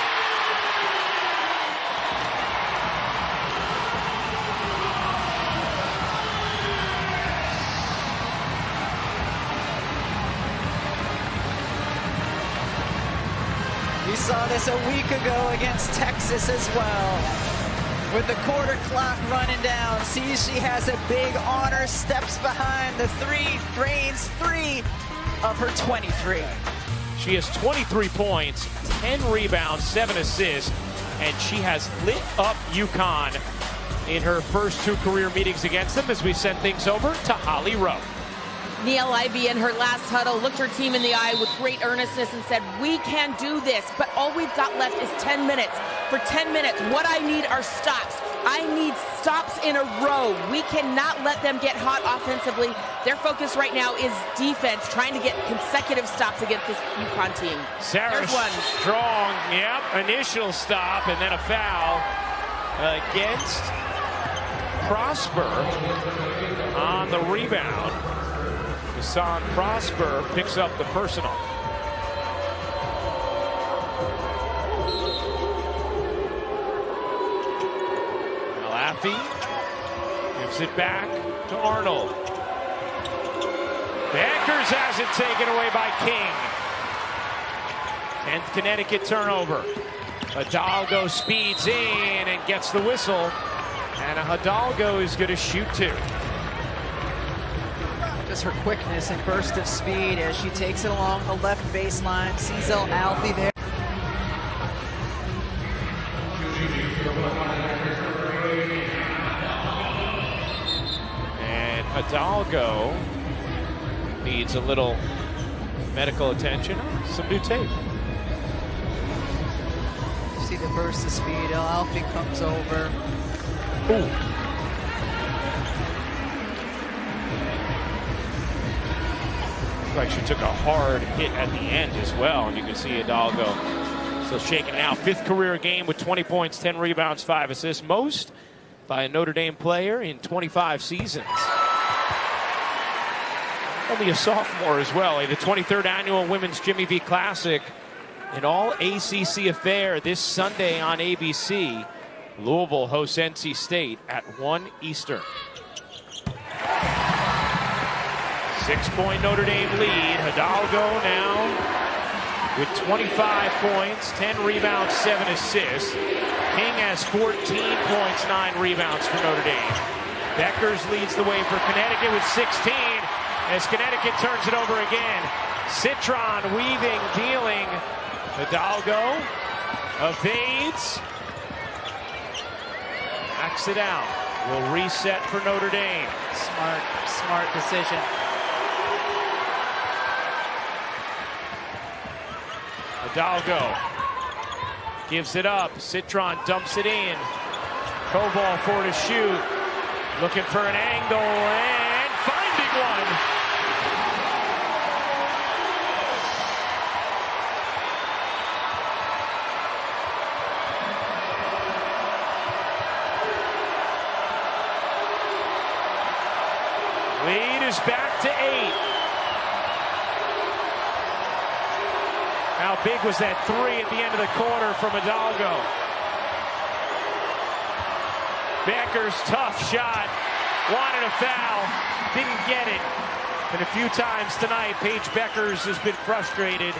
We saw this a week ago against Texas as well. With the quarter clock running down, sees she has a big honor, steps behind the three, drains 3 of her 23. She has 23 points, 10 rebounds, 7 assists, and she has lit up UConn in her first 2 career meetings against them as we send things over to Holly Rowe. Neil Ivey in her last huddle looked her team in the eye with great earnestness and said, we can do this, but all we've got left is 10 minutes. For 10 minutes, what I need are stops. I need stops in a row. We cannot let them get hot offensively. Their focus right now is defense, trying to get consecutive stops against this UConn team. Sarah There's one. Strong, yep, initial stop and then a foul against Prosper on the rebound. Hassan Prosper picks up the personal. Malafi gives it back to Arnold. Beckers has it taken away by King. And Connecticut turnover. Hidalgo speeds in and gets the whistle. And Hidalgo is going to shoot 2. Just her quickness and burst of speed as she takes it along the left baseline. Sees El Alfie there. And Hidalgo needs a little medical attention. Some new tape. See the burst of speed. El Alfie comes over. Ooh. Like she took a hard hit at the end as well, and you can see Hidalgo still shaking out. 5th career game with 20 points, 10 rebounds, 5 assists, most by a Notre Dame player in 25 seasons. Only a sophomore as well. The 23rd annual Women's Jimmy V Classic, an all ACC affair this Sunday on ABC. Louisville hosts NC State at 1 Eastern. 6-point Notre Dame lead. Hidalgo now with 25 points, 10 rebounds, 7 assists. King has 14 points, 9 rebounds for Notre Dame. Beckers leads the way for Connecticut with 16 as Connecticut turns it over again. Citron weaving, dealing. Hidalgo evades. Backs it out. Will reset for Notre Dame. Smart decision. Hidalgo gives it up. Citron dumps it in. Koval for to shoot. Looking for an angle and finding one. Lead is back to 8. How big was that three at the end of the quarter from Hidalgo? Beckers, tough shot. Wanted a foul. Didn't get it. And a few times tonight, Paige Beckers has been frustrated.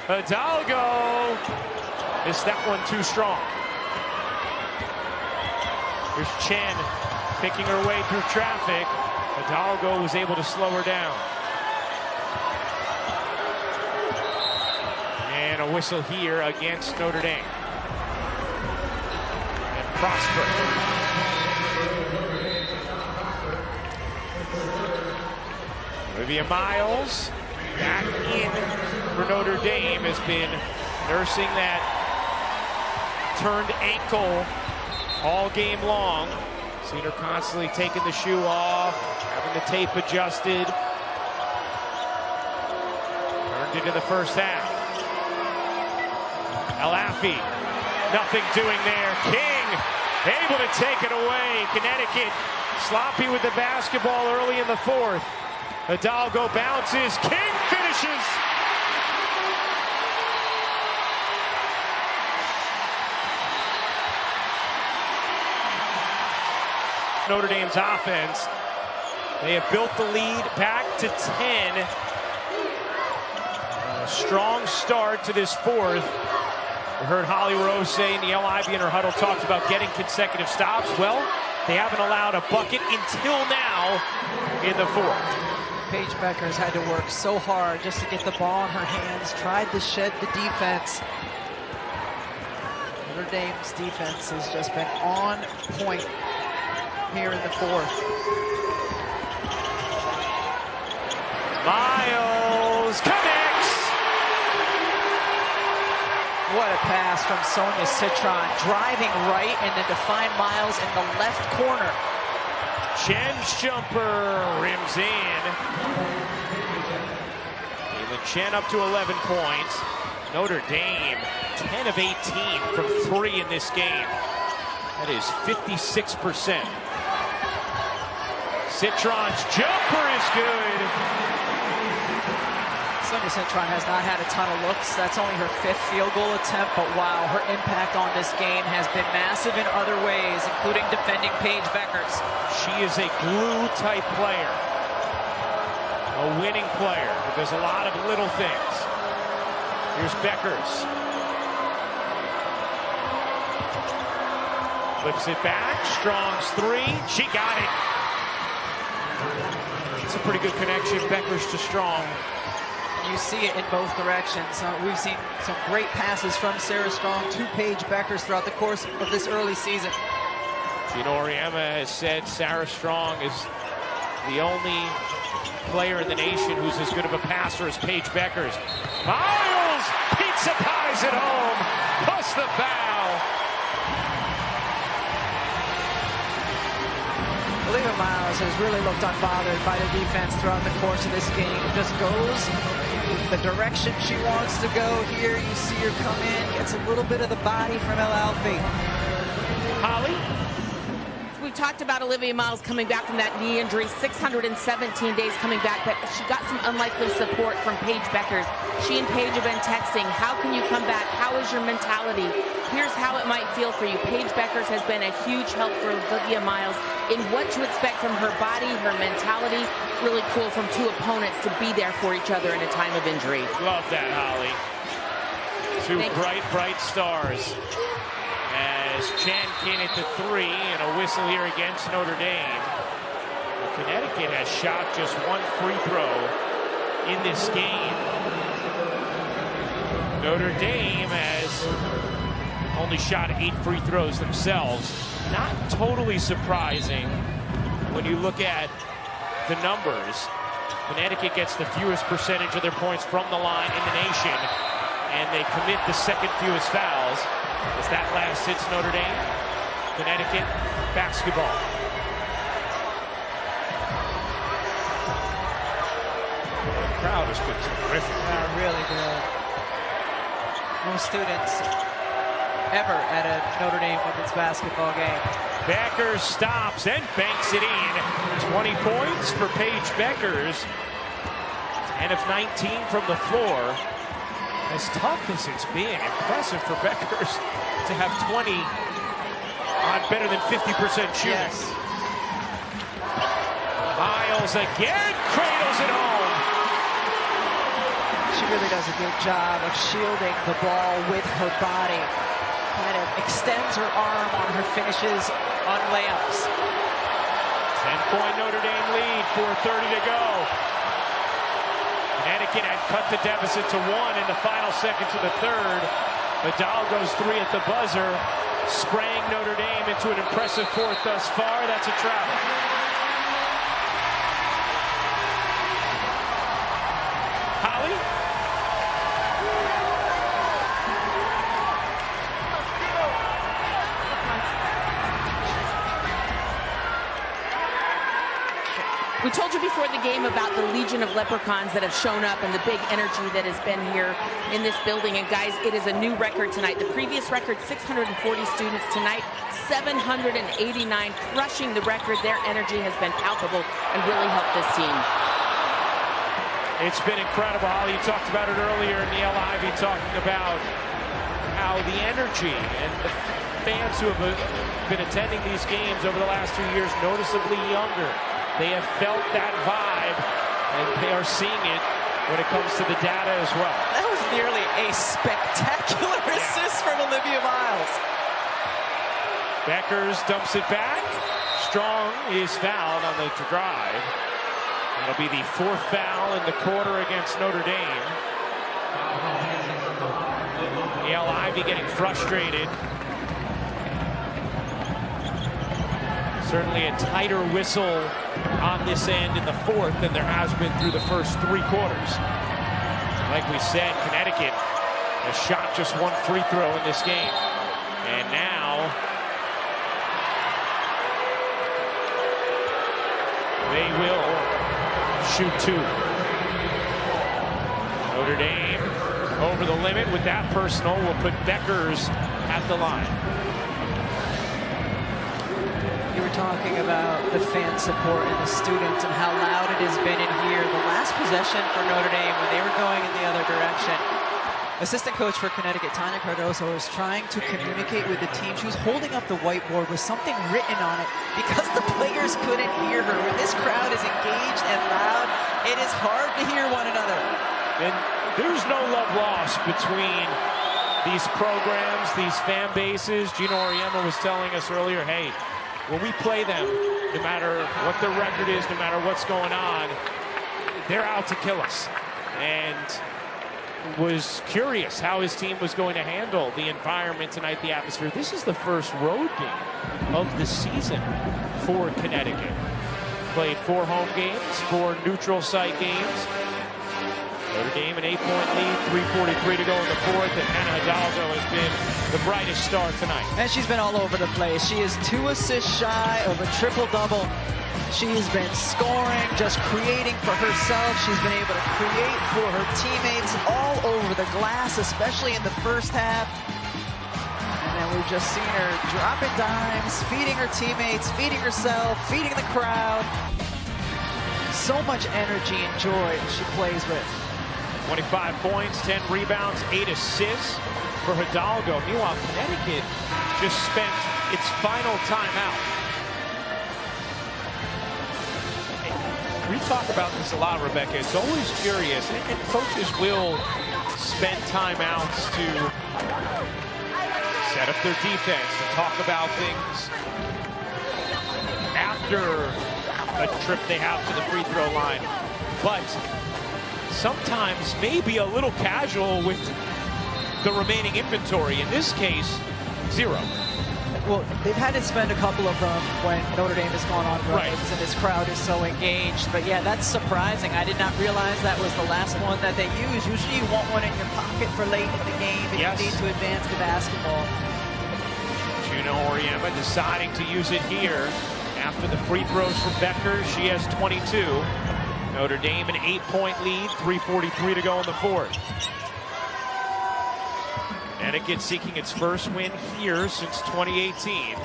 Hidalgo missed that one too strong. Here's Chen picking her way through traffic. Hidalgo was able to slow her down. And a whistle here against Notre Dame. And Prosper. Olivia Miles back in for Notre Dame, has been nursing that turned ankle all game long. Seen her constantly taking the shoe off, having the tape adjusted. Turned it in the first half. Alafi, nothing doing there. King able to take it away. Connecticut sloppy with the basketball early in the fourth. Hidalgo bounces. King finishes. Notre Dame's offense. They have built the lead back to 10. A strong start to this fourth. We heard Holly Rose say Niele Ivey in her huddle talked about getting consecutive stops. Well, they haven't allowed a bucket until now in the fourth. Paige Beckers had to work so hard just to get the ball in her hands, tried to shed the defense. Notre Dame's defense has just been on point here in the fourth. Miles connects. What a pass from Sonia Citron, driving right and then to find Miles in the left corner. Chen's jumper rims in. Even Chen up to 11 points. Notre Dame 10 of 18 from 3 in this game. That is 56%. Citron's jumper is good. Sonia Citron has not had a ton of looks. That's only her 5th field goal attempt, but wow, her impact on this game has been massive in other ways, including defending Paige Beckers. She is a glue-type player. A winning player who does a lot of little things. Here's Beckers. Flips it back. Strong's three. She got it. It's a pretty good connection. Beckers to Strong. You see it in both directions. We've seen some great passes from Sarah Strong to Paige Beckers throughout the course of this early season. Gino Auriemma has said Sarah Strong is the only player in the nation who's as good of a passer as Paige Beckers. Miles! Pizza pies at home! Plus the foul! Olivia Miles has really looked unbothered by the defense throughout the course of this game. Just goes the direction she wants to go. Here you see her come in, gets a little bit of the body from El Alfi. Holly? We talked about Olivia Miles coming back from that knee injury, 617 days coming back, but she got some unlikely support from Paige Beckers. She and Paige have been texting, how can you come back? How is your mentality? Here's how it might feel for you. Paige Beckers has been a huge help for Olivia Miles in what to expect from her body, her mentality. Really cool from two opponents to be there for each other in a time of injury. Love that, Holly. Two bright stars. As Chen can at the three, and a whistle here against Notre Dame. Connecticut has shot just one free throw in this game. Notre Dame has only shot 8 free throws themselves. Not totally surprising when you look at the numbers. Connecticut gets the fewest percentage of their points from the line in the nation, and they commit the second fewest fouls. As that last hits Notre Dame, Connecticut basketball. The crowd has been terrific. Yeah, really good. Most students ever at a Notre Dame women's basketball game. Beckers stops and banks it in. 20 points for Paige Beckers. 10 of 19 from the floor. As tough as it's being, impressive for Beckers to have 20 on better than 50% shooting. Yes. Miles again, cradles it home. She really does a good job of shielding the ball with her body. Kind of extends her arm on her finishes on layups. 10-point Notre Dame lead, 4:30 to go. Connecticut had cut the deficit to 1 in the final seconds of the third. Hidalgo's 3 at the buzzer, spraying Notre Dame into an impressive fourth thus far. That's a travel. Holly? We told you before the game about the legion of leprechauns that have shown up and the big energy that has been here in this building. And guys, it is a new record tonight. The previous record, 640 students. Tonight, 789, crushing the record. Their energy has been palpable and really helped this team. It's been incredible, Holly. You talked about it earlier. Neil Ivey talking about how the energy and the fans who have been attending these games over the last 2 years, noticeably younger. They have felt that vibe, and they are seeing it when it comes to the data as well. That was nearly a spectacular assist from Olivia Miles. Beckers dumps it back. Strong is fouled on the drive. That'll be the 4th foul in the quarter against Notre Dame. Neil Ivey getting frustrated. Certainly a tighter whistle on this end in the 4th than there has been through the first 3 quarters. Like we said, Connecticut has shot just 1 free throw in this game. And now they will shoot 2. Notre Dame over the limit with that personal will put Beckers at the line. You were talking about the fan support and the students and how loud it has been in here. The last possession for Notre Dame when they were going in the other direction, assistant coach for Connecticut, Tanya Cardoso, was trying to communicate with the team. She was holding up the whiteboard with something written on it because the players couldn't hear her. When this crowd is engaged and loud, it is hard to hear one another. And there's no love lost between these programs, these fan bases. Gino Auriemma was telling us earlier, hey, when we play them, no matter what the record is, no matter what's going on, they're out to kill us. And was curious how his team was going to handle the environment tonight, the atmosphere. This is the first road game of the season for Connecticut. Played 4 home games, 4 neutral site games. Notre Dame an 8-point lead, 3:43 to go in the 4th, and Hannah Hidalgo has been the brightest star tonight. And she's been all over the place. She is 2 assists shy of a triple-double. She's been scoring, just creating for herself. She's been able to create for her teammates all over the glass, especially in the first half. And then we've just seen her dropping dimes, feeding her teammates, feeding herself, feeding the crowd. So much energy and joy she plays with. 25 points, 10 rebounds, 8 assists for Hidalgo. Meanwhile, Connecticut just spent its final timeout. We talk about this a lot, Rebecca. It's always curious, and coaches will spend timeouts to set up their defense, to talk about things after a trip they have to the free throw line. But sometimes maybe a little casual with the remaining inventory. In this case, 0. Well, they've had to spend a couple of them when Notre Dame has gone on runs, and this crowd is so engaged. But yeah, that's surprising. I did not realize that was the last one that they used. Usually you want one in your pocket for late in the game if you need to advance the basketball. Gino Auriemma deciding to use it here after the free throws from Becker. She has 22. Notre Dame an 8-point lead, 3:43 to go in the 4th. Connecticut seeking its first win here since 2018.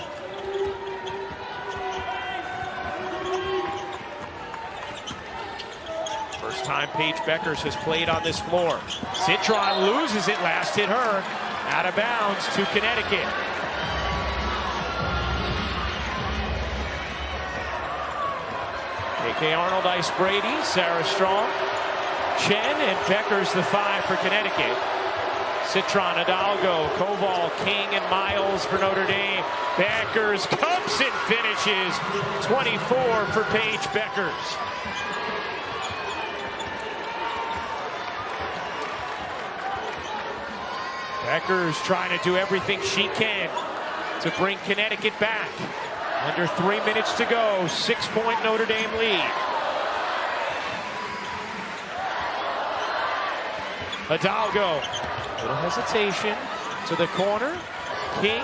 First time Paige Beckers has played on this floor. Citron loses it, last hit her. Out of bounds to Connecticut. KK Arnold, Ice Brady, Sarah Strong, Chen, and Beckers the 5 for Connecticut. Citron, Hidalgo, Koval, King, and Miles for Notre Dame. Beckers comes and finishes. 24 for Paige Beckers. Beckers trying to do everything she can to bring Connecticut back. Under 3 minutes to go, 6-point Notre Dame lead. Hidalgo, little hesitation to the corner. King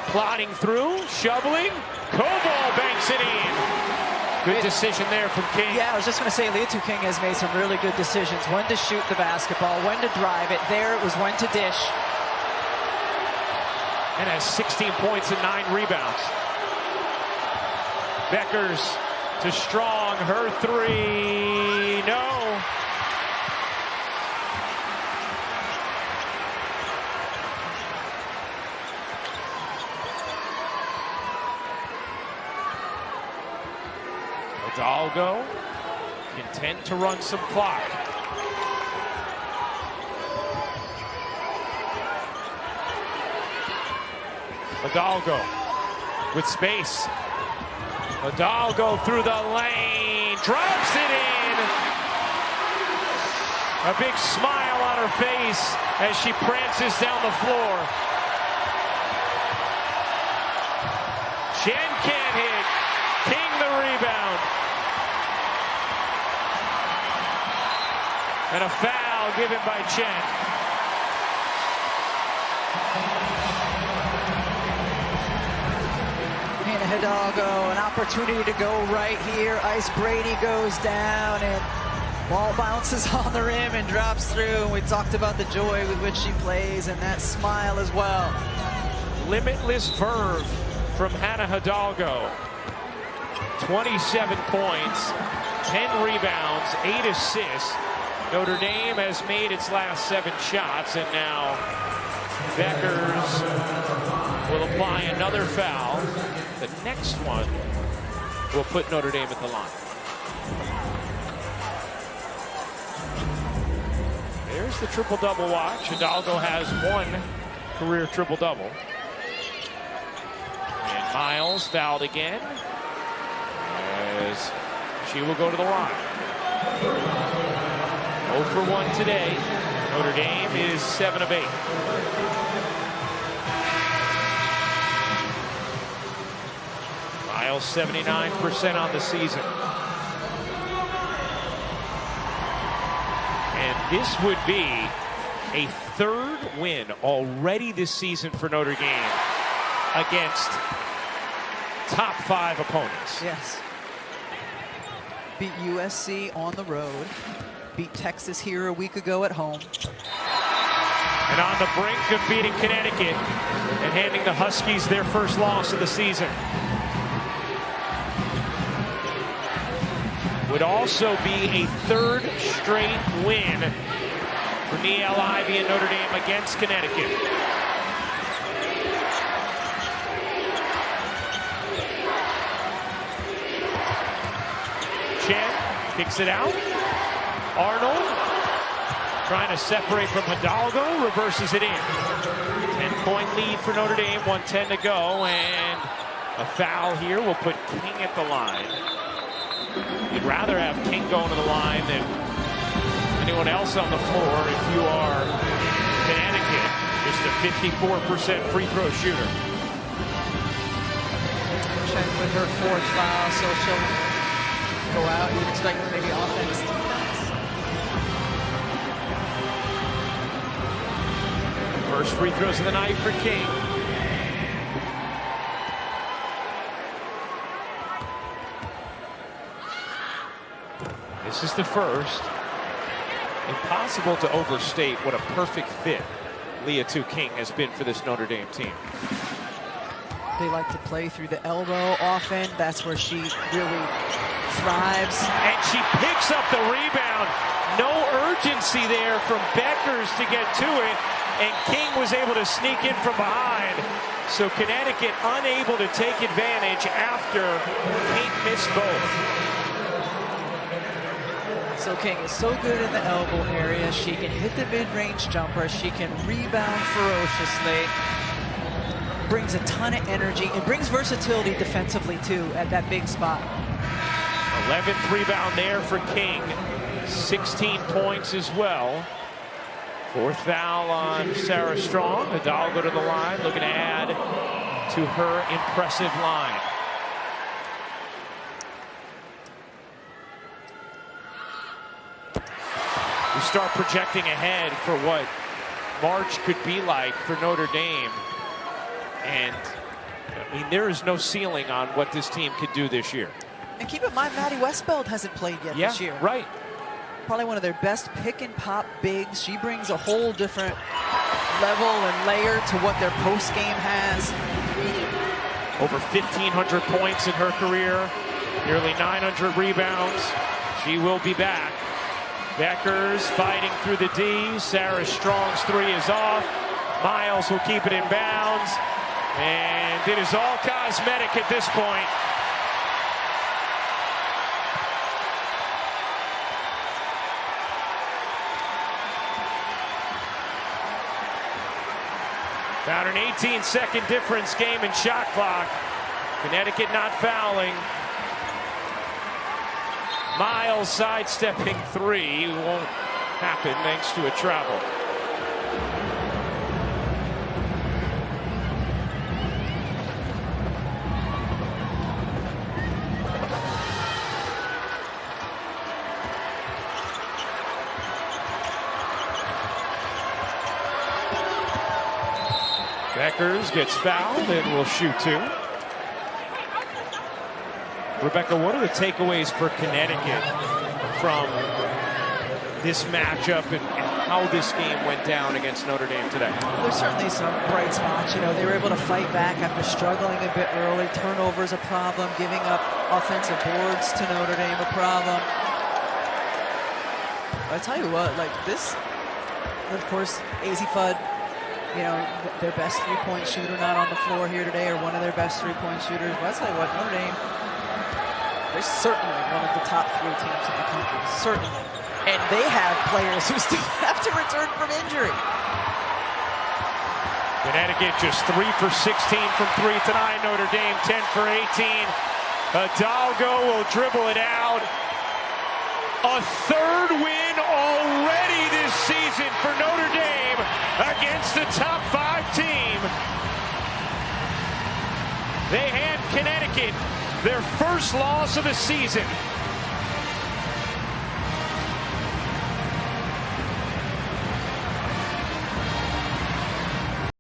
plodding through, shoveling. Koval banks it in. Good decision there from King. Yeah, I was just going to say, Leah King has made some really good decisions. When to shoot the basketball, when to drive it. There it was when to dish. And has 16 points and 9 rebounds. Beckers to Strong, her 3, no. Hidalgo content to run some clock. Hidalgo with space. Hidalgo through the lane, drops it in. A big smile on her face as she prances down the floor. Chen can't hit. King the rebound. And a foul given by Chen. Hidalgo, an opportunity to go right here. Ice Brady goes down and ball bounces on the rim and drops through. And we talked about the joy with which she plays and that smile as well. Limitless verve from Hannah Hidalgo. 27 points, 10 rebounds, 8 assists. Notre Dame has made its last 7 shots, and now Beckers will apply another foul. The next one will put Notre Dame at the line. There's the triple-double watch. Hidalgo has 1 career triple-double. And Miles fouled again as she will go to the line. 0 for 1 today. Notre Dame is 7 of 8. Miles 79% on the season. And this would be a 3rd win already this season for Notre Dame against top 5 opponents. Yes. Beat USC on the road. Beat Texas here a week ago at home. And on the brink of beating Connecticut and handing the Huskies their first loss of the season. Would also be a 3rd straight win for Niele Ivey and Notre Dame against Connecticut. Chen kicks it out. Arnold trying to separate from Hidalgo, reverses it in. 10-point lead for Notre Dame, 1:10 to go, and a foul here will put King at the line. You'd rather have King going to the line than anyone else on the floor if you are Connecticut. Just a 54% free throw shooter. Chen with her 4th foul, so she'll go out. You'd expect maybe offense, defense. First free throws of the night for King. This is the first. Impossible to overstate what a perfect fit Leah King has been for this Notre Dame team. They like to play through the elbow often. That's where she really thrives. And she picks up the rebound. No urgency there from Beckers to get to it. And King was able to sneak in from behind. So Connecticut unable to take advantage after Kate missed both. So King is so good in the elbow area. She can hit the mid-range jumper. She can rebound ferociously. Brings a ton of energy and brings versatility defensively too at that big spot. 11th rebound there for King. 16 points as well. Fourth foul on Sarah Strong. Hidalgo to the line, looking to add to her impressive line. We start projecting ahead for what March could be like for Notre Dame. And, I mean, there is no ceiling on what this team could do this year. And keep in mind, Maddie Westbeld hasn't played yet this year. Right. Probably one of their best pick and pop bigs. She brings a whole different level and layer to what their post game has. Over 1,500 points in her career, nearly 900 rebounds. She will be back. Beckers fighting through the D. Sarah Strong's three is off. Miles will keep it in bounds. And it is all cosmetic at this point. About an 18-second difference game in shot clock. Connecticut not fouling. Miles sidestepping three. Won't happen thanks to a travel. Beckers gets fouled and will shoot two. Rebecca, what are the takeaways for Connecticut from this matchup and how this game went down against Notre Dame today? There's certainly some bright spots. You know, they were able to fight back after struggling a bit early. Turnovers a problem. Giving up offensive boards to Notre Dame a problem. But I tell you what, like this, of course, AZ Fudd, you know, their best three-point shooter not on the floor here today, or one of their best three-point shooters. But I tell you what, Notre Dame, they're certainly one of the top three teams in the country, certainly. And they have players who still have to return from injury. Connecticut just 3 for 16 from three tonight. Notre Dame 10 for 18. Hidalgo will dribble it out. A third win already this season for Notre Dame against the top 5 team. They hand Connecticut their first loss of the season.